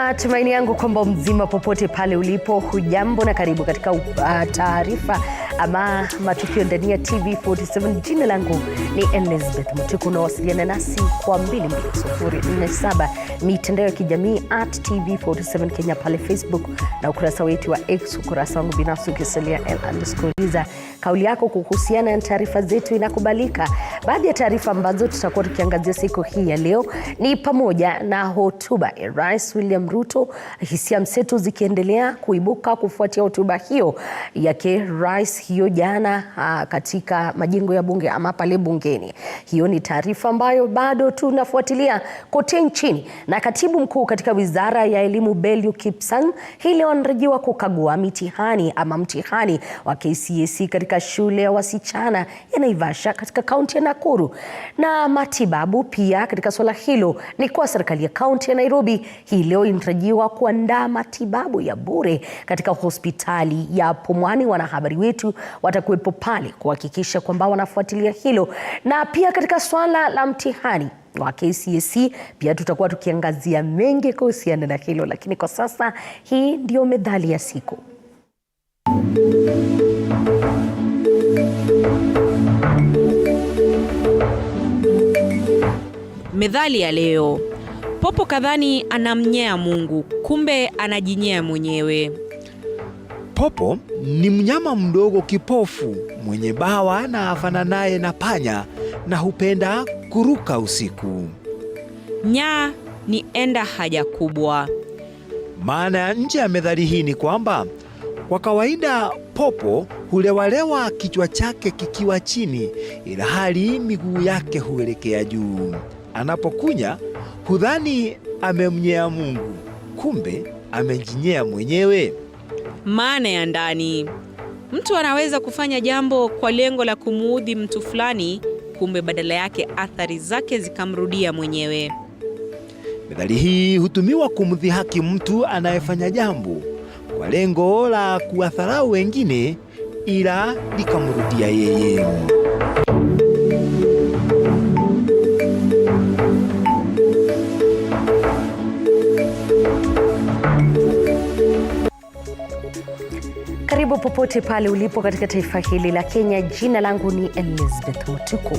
Matumaini yangu kwamba mzima popote pale ulipo. Hujambo na karibu katika taarifa ama matukio ndani ya TV47. Jina langu ni Elizabeth Matukio, na wasiliana nasi kwa 2247 mitandao ya kijamii @TV47 Kenya pale Facebook, na ukurasa wetu wa X, ukurasa wangu binafsi ukisalia _Liza. Kauli yako kuhusiana na taarifa zetu inakubalika. Baadhi ya taarifa ambazo tutakuwa tukiangazia siku hii ya leo ni pamoja na hotuba ya Rais William Ruto, hisia mseto zikiendelea kuibuka kufuatia hotuba hiyo yake rais hiyo jana katika majengo ya bunge ama pale bungeni. Hiyo ni taarifa ambayo bado tunafuatilia kote nchini, na katibu mkuu katika Wizara ya Elimu Belio Kipsang hii leo anatarajiwa kukagua mtihani wa KCSE katika shule ya wasichana ya Naivasha katika kaunti ya Nakuru. Na matibabu pia katika swala hilo ni kwa serikali ya kaunti ya Nairobi hii leo inatarajiwa kuandaa matibabu ya bure katika hospitali ya Pumwani. Wanahabari wetu watakuwepo pale kuhakikisha kwamba wanafuatilia hilo. Na pia katika swala la mtihani wa KCSE pia tutakuwa tukiangazia mengi kuhusiana na hilo, lakini kwa sasa hii ndio methali ya siku. Methali ya leo: popo kadhani anamnyea Mungu, kumbe anajinyea mwenyewe. Popo ni mnyama mdogo kipofu mwenye bawa na afananaye na panya na hupenda kuruka usiku. Nyaa ni enda haja kubwa. Maana ya nje ya methali hii ni kwamba kwa kawaida popo hulewalewa kichwa chake kikiwa chini, ila hali miguu yake huelekea juu. Anapokunya hudhani amemnyea Mungu, kumbe amejinyea mwenyewe. Maana ya ndani: mtu anaweza kufanya jambo kwa lengo la kumuudhi mtu fulani, kumbe badala yake athari zake zikamrudia mwenyewe. Methali hii hutumiwa kumdhihaki mtu anayefanya jambo kwa lengo la kuwadharau wengine, ila likamrudia yeye. Karibu popote pale ulipo katika taifa hili la Kenya. Jina langu ni Elizabeth Matukio.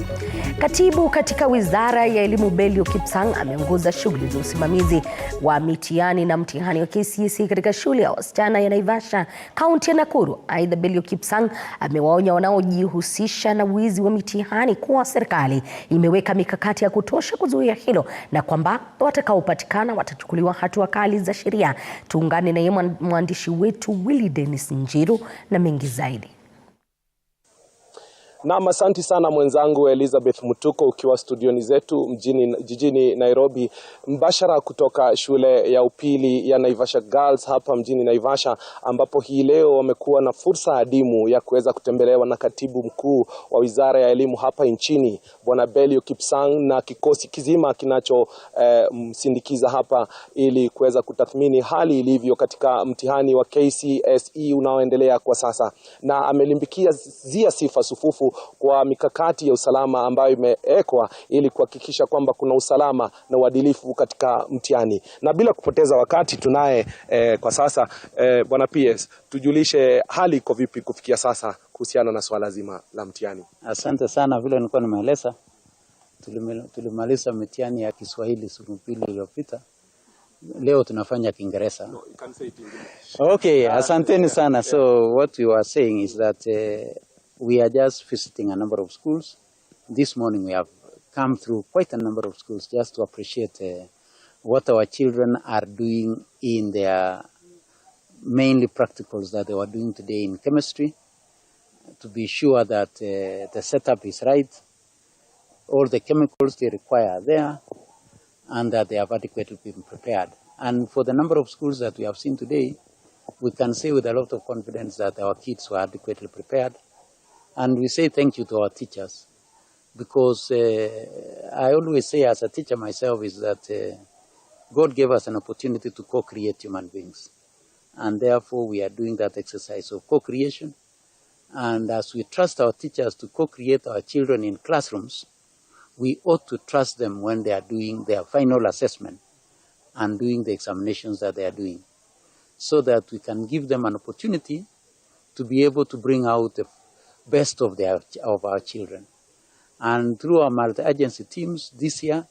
Katibu katika Wizara ya Elimu Belio Kipsang ameongoza shughuli za usimamizi wa mitihani na mtihani wa KCSE katika shule ya wasichana ya Naivasha, kaunti ya Nakuru. Aidha, Belio Kipsang amewaonya wanaojihusisha na wizi wa mitihani kuwa serikali imeweka mikakati ya kutosha kuzuia hilo, na kwamba watakaopatikana watachukuliwa hatua kali za sheria. Tuungane na yeye mwandishi wetu Willy Dennis Njiru na mengi zaidi. Naam, asante sana mwenzangu Elizabeth Mutuko, ukiwa studioni zetu jijini Nairobi, mbashara kutoka shule ya upili ya Naivasha Girls hapa mjini Naivasha, ambapo hii leo wamekuwa na fursa adimu ya kuweza kutembelewa na katibu mkuu wa Wizara ya Elimu hapa nchini, Bwana Belio Kipsang, na kikosi kizima kinacho msindikiza hapa ili kuweza kutathmini hali ilivyo katika mtihani wa KCSE unaoendelea kwa sasa, na amelimbikia sifa sufufu kwa mikakati ya usalama ambayo imewekwa ili kuhakikisha kwamba kuna usalama na uadilifu katika mtihani. Na bila kupoteza wakati tunaye kwa sasa Bwana PS, tujulishe hali iko vipi kufikia sasa kuhusiana na swala zima la mtihani. Asante sana, vile nilikuwa nimeeleza, tulimaliza mtihani ya Kiswahili siku mbili iliyopita. Leo tunafanya Kiingereza. No, you can say it in English. Okay, asanteni sana. So what we were saying is that we are just visiting a number of schools. This morning we have come through quite a number of schools just to appreciate what our children are doing in their mainly practicals that they were doing today in chemistry, to be sure that the setup is right, all the chemicals they require are there, and that they have adequately been prepared. And for the number of schools that we have seen today, we can say with a lot of confidence that our kids were adequately prepared. And we say thank you to our teachers, because I always say as a teacher myself is that God gave us an opportunity to co-create human beings. And therefore we are doing that exercise of co-creation. And as we trust our teachers to co-create our children in classrooms, we ought to trust them when they are doing their final assessment and doing the examinations that they are doing, so that we can give them an opportunity to be able to bring out the best of our children. And through our multi-agency teams this year,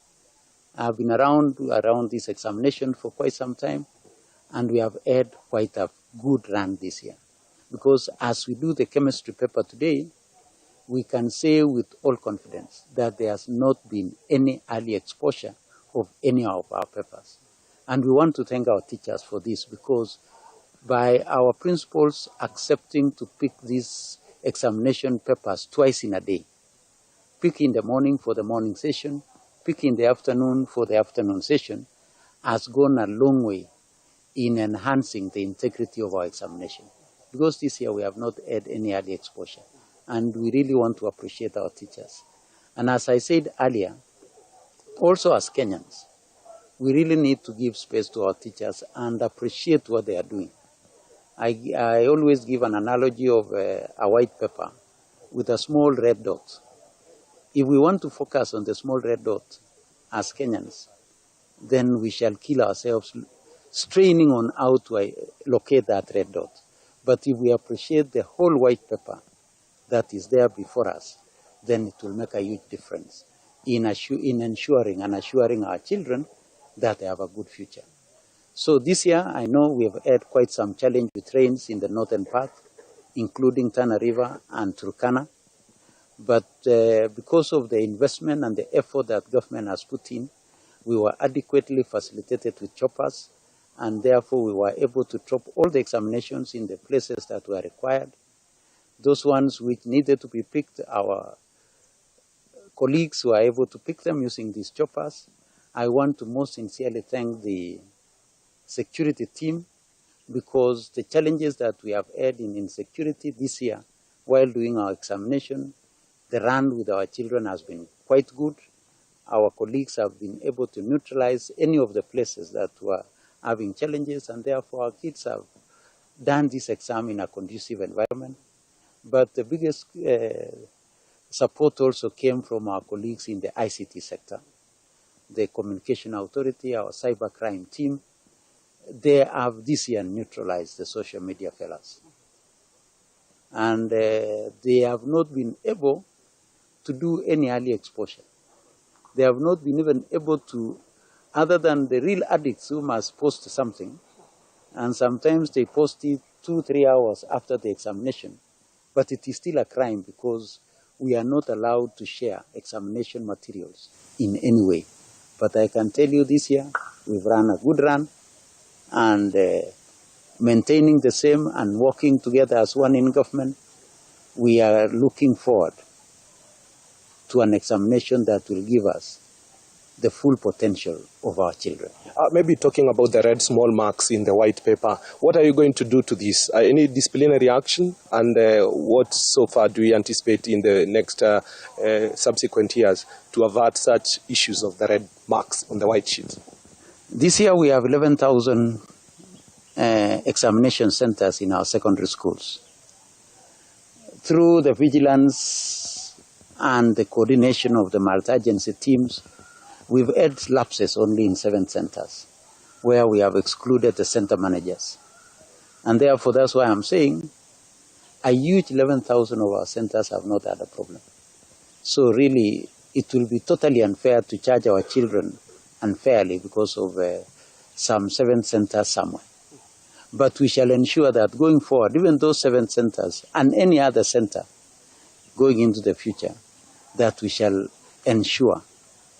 I've been around this examination for quite some time, and we have had quite a good run this year. Because as we do the chemistry paper today, we can say with all confidence that there has not been any early exposure of any of our papers. And we want to thank our teachers for this, because by our principals accepting to pick these examination papers twice in a day, pick in the morning for the morning session, pick in the afternoon for the afternoon session, has gone a long way in enhancing the integrity of our examination. Because this year we have not had any early exposure, and we really want to appreciate our teachers. And as I said earlier, also as Kenyans, we really need to give space to our teachers and appreciate what they are doing. I always give an analogy of a white paper with a small red dot. If we want to focus on the small red dot as Kenyans, then we shall kill ourselves straining on how to locate that red dot. But if we appreciate the whole white paper that is there before us, then it will make a huge difference in ensuring and assuring our children that they have a good future. So this year, I know we have had quite some challenge with rains in the northern part, including Tana River and Turkana. But because of the investment and the effort that government has put in, we were adequately facilitated with choppers, and therefore we were able to drop all the examinations in the places that were required. Those ones which needed to be picked, our colleagues were able to pick them using these choppers. I want to most sincerely thank the security team, because the challenges that we have had in insecurity this year while doing our examination, the run with our children has been quite good. Our colleagues have been able to neutralize any of the places that were having challenges, and therefore our kids have done this exam in a conducive environment. But the biggest support also came from our colleagues in the ICT sector, the Communication Authority, our cybercrime team. They have this year neutralized the social media fellas. And they have not been able to do any early exposure. They have not been even able to, other than the real addicts who must post something, and sometimes they post it 2-3 hours after the examination. But it is still a crime, because we are not allowed to share examination materials in any way. But I can tell you this year, we've run a good run, and maintaining the same and working together as one in government, we are looking forward to an examination that will give us the full potential of our children. Maybe talking about the red small marks in the white paper, what are you going to do to this? Any disciplinary action? And what so far do we anticipate in the next subsequent years to avert such issues of the red marks on the white sheet? This year we have 11,000 examination centers in our secondary schools. Through the vigilance and the coordination of the multi-agency teams, we've had lapses only in 7 centers, where we have excluded the center managers. And therefore, that's why I'm saying a huge 11,000 of our centers have not had a problem. So really, it will be totally unfair to charge our children unfairly because of some 7 centers somewhere. But we shall ensure that going forward, even those 7 centers and any other center going into the future, that we shall ensure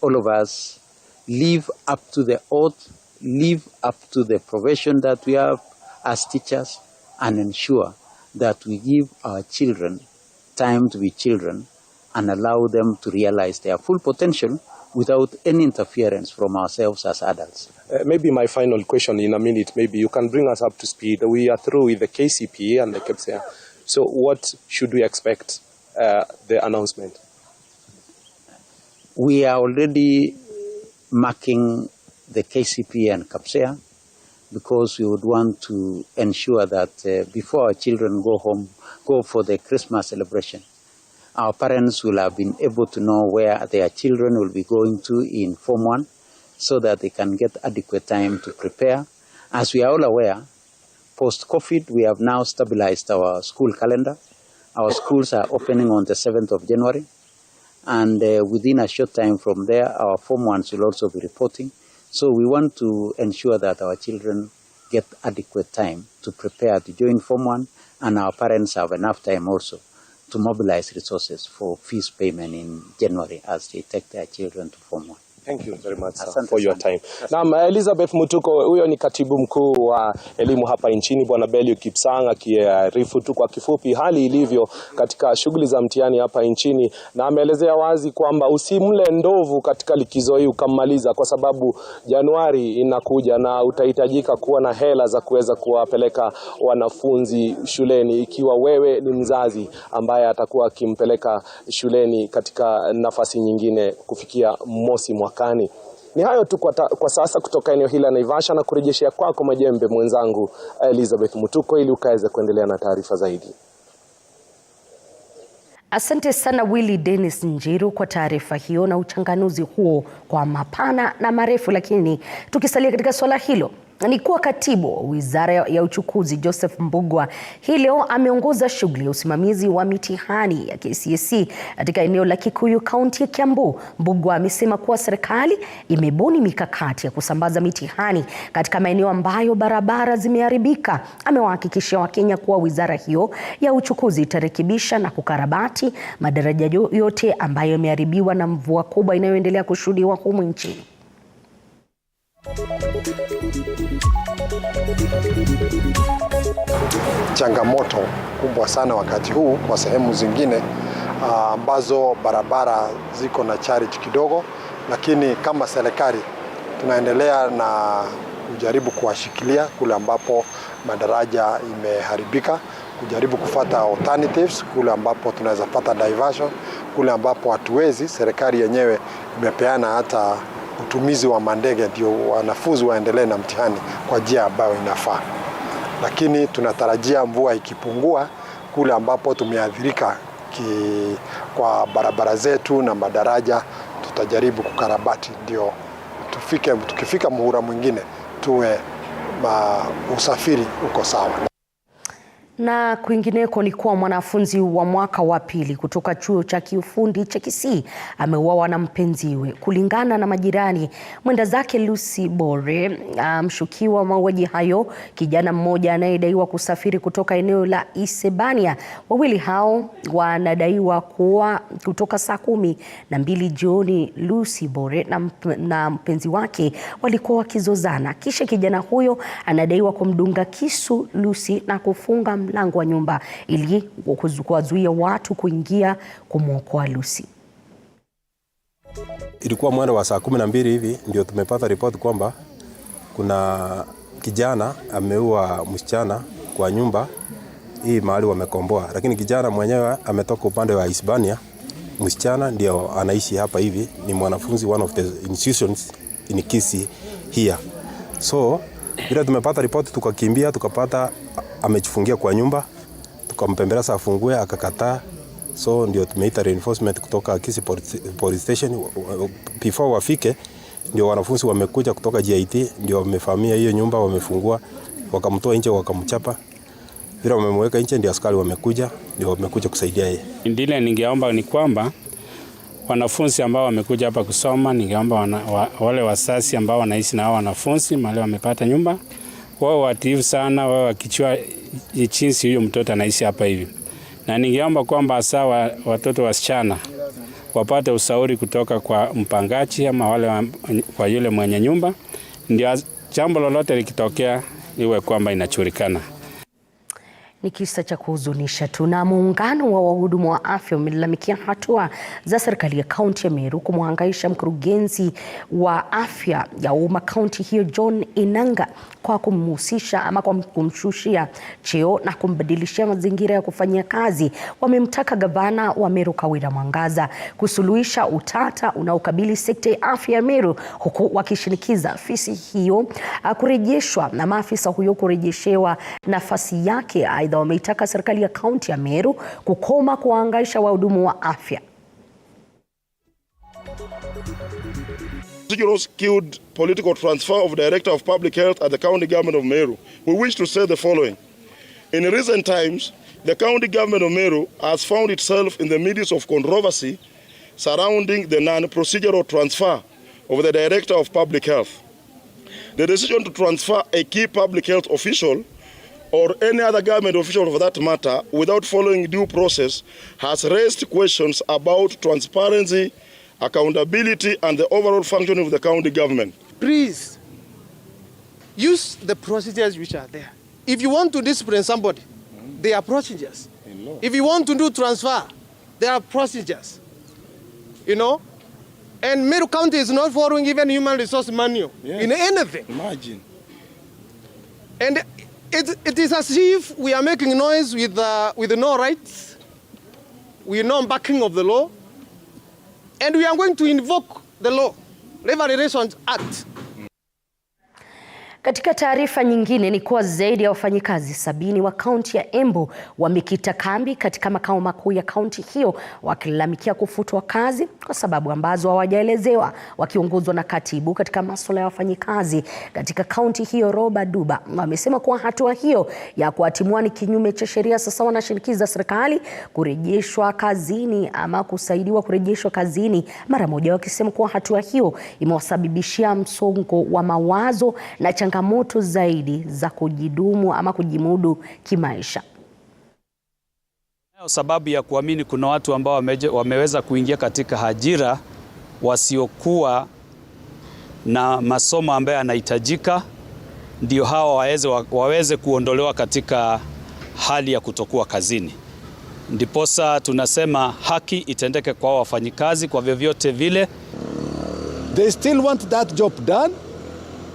all of us live up to the oath, live up to the profession that we have as teachers, and ensure that we give our children time to be children and allow them to realize their full potential without any interference from ourselves as adults. Maybe my final question in a minute, maybe you can bring us up to speed. We are through with the KCPE and the KPSEA. So what should we expect the announcement? We are already marking the KCPE and KPSEA because we would want to ensure that before our children go for the Christmas celebration, our parents will have been able to know where their children will be going to in Form 1, so that they can get adequate time to prepare. As we are all aware, post-COVID, we have now stabilized our school calendar. Our schools are opening on the 7th of January. And within a short time from there, our Form 1s will also be reporting. So we want to ensure that our children get adequate time to prepare to join Form 1, and our parents have enough time also to mobilize resources for fees payment in January as they take their children to Form 1. Thank you very much for your time. Naam, Elizabeth Mutuko, huyo ni katibu mkuu wa elimu hapa nchini, Bwana Belio Kipsang, akiarifu tu kwa kifupi hali ilivyo katika shughuli za mtihani hapa nchini, na ameelezea wazi kwamba usimle ndovu katika likizo hii ukamaliza, kwa sababu Januari inakuja na utahitajika kuwa na hela za kuweza kuwapeleka wanafunzi shuleni, ikiwa wewe ni mzazi ambaye atakuwa akimpeleka shuleni katika nafasi nyingine kufikia mosi mwakani. Ni hayo tu kwa sasa kutoka eneo hili la Naivasha, na kurejeshea kwako majembe mwenzangu Elizabeth Mutuko ili ukaweze kuendelea na taarifa zaidi. Asante sana Willy Dennis Njiru kwa taarifa hiyo na uchanganuzi huo kwa mapana na marefu. Lakini tukisalia katika swala hilo, ni kuwa katibu wa Wizara ya Uchukuzi Joseph Mbugua hii leo ameongoza shughuli ya usimamizi wa mitihani ya KCSE katika eneo la Kikuyu, kaunti ya Kiambu. Mbugua amesema kuwa serikali imebuni mikakati ya kusambaza mitihani katika maeneo ambayo barabara zimeharibika. Amewahakikishia Wakenya kuwa wizara hiyo ya uchukuzi itarekebisha na kukarabati madaraja yote ambayo yameharibiwa na mvua kubwa inayoendelea kushuhudiwa humu nchini. Changamoto kubwa sana wakati huu kwa sehemu zingine ambazo barabara ziko na charge kidogo, lakini kama serikali tunaendelea na kujaribu kuwashikilia kule ambapo madaraja imeharibika, kujaribu kufuata alternatives kule ambapo tunaweza pata diversion, kule ambapo hatuwezi. Serikali yenyewe imepeana hata utumizi wa mandege ndio wanafunzi waendelee na mtihani kwa njia ambayo inafaa. Lakini tunatarajia mvua ikipungua kule ambapo tumeathirika kwa barabara zetu na madaraja, tutajaribu kukarabati ndio tukifika muhula mwingine tuwe usafiri uko sawa. Na kwingineko ni kuwa mwanafunzi wa mwaka wa pili kutoka chuo cha kiufundi cha Kisii ameuawa na mpenziwe. Kulingana na majirani, mwenda zake Lucy Bore, mshukiwa mauaji hayo, kijana mmoja anayedaiwa kusafiri kutoka eneo la Isebania. Wawili hao wanadaiwa kuwa kutoka saa 12 jioni Lucy Bore na mpenzi wake walikuwa wakizozana. Kisha kijana huyo anadaiwa kumdunga kisu Lucy na kufunga mlango wa nyumba ili kuwazuia watu kuingia kumwokoa Lucy. Ilikuwa mwendo wa saa 12 hivi ndio tumepata ripoti kwamba kuna kijana ameua msichana kwa nyumba hii mahali wamekomboa, lakini kijana mwenyewe ametoka upande wa Hispania. Msichana ndio anaishi hapa hivi, ni mwanafunzi one of the institutions in Kisii here. So bila tumepata ripoti tukakimbia, tukapata amejifungia kwa nyumba, tukampembeleza afungue akakataa. So ndio tumeita reinforcement kutoka Kisii Police Station. Before wafike ndio wanafunzi wamekuja kutoka GIT, ndio wamefahamia hiyo nyumba, wamefungua, wakamtoa nje, wakamchapa. Bila wamemweka nje ndio askari wamekuja, ndio wamekuja kusaidia yeye. Ndile ningeomba ni kwamba wanafunzi ambao wamekuja hapa kusoma, ningeomba wale wasasi ambao wanaishi na hao wanafunzi mahali wamepata nyumba, wao watiifu sana, wao wakichua jinsi huyo mtoto anaishi hapa hivi. Na ningeomba kwamba hasa watoto wasichana wapate ushauri kutoka kwa mpangaji ama wale kwa yule mwenye nyumba, ndio jambo lolote likitokea iwe kwamba inachulikana. Ni kisa cha kuhuzunisha tu. Na muungano wa wahudumu wa afya umelalamikia hatua za serikali ya kaunti ya Meru kumhangaisha mkurugenzi wa afya ya umma kaunti hiyo John Inanga kwa kumhusisha ama kwa kumshushia cheo na kumbadilishia mazingira ya kufanyia kazi. Wamemtaka gavana wa Meru Kawira Mwangaza kusuluhisha utata unaokabili sekta ya afya ya Meru, huku wakishinikiza afisi hiyo kurejeshwa na maafisa huyo kurejeshewa nafasi yake. Aidha, wameitaka serikali ya kaunti ya Meru kukoma kuwahangaisha wahudumu wa afya. Skewed political transfer of Director of Public Health at the County Government of Meru. We wish to say the following. In recent times, the County Government of Meru has found itself in the midst of controversy surrounding the non-procedural transfer of the Director of Public Health. The decision to transfer a key public health official or any other government official for that matter without following due process has raised questions about transparency, accountability and the overall functioning of the county government. Please use the procedures which are there. If you want to discipline somebody, there are procedures. If you want to do transfer, there are procedures. You know? And Meru County is not following even human resource manual in anything. Imagine. And it is as if we are making noise with no rights, with no backing of the law, and we are going to invoke the law, Labor Relations Act. Katika taarifa nyingine ni kuwa zaidi ya wafanyikazi 70 wa kaunti ya Embu wamekita kambi katika makao makuu ya kaunti hiyo wakilalamikia kufutwa kazi kwa sababu ambazo hawajaelezewa, wakiongozwa na katibu katika masuala ya wafanyikazi katika kaunti hiyo Roba Duba. Wamesema kuwa hatua hiyo ya kuwatimua ni kinyume cha sheria. Sasa wanashinikiza serikali kurejeshwa kazini ama kusaidiwa kurejeshwa kazini mara moja, wakisema kuwa hatua hiyo imewasababishia msongo wa mawazo na changamoto zaidi za kujidumu ama kujimudu kimaisha. Sababu ya kuamini kuna watu ambao wameweza kuingia katika ajira wasiokuwa na masomo ambayo yanahitajika, ndio hawa waweze kuondolewa katika hali ya kutokuwa kazini. Ndiposa tunasema haki itendeke kwa wafanyikazi kwa vyovyote vile. They still want that job done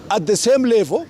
at the same level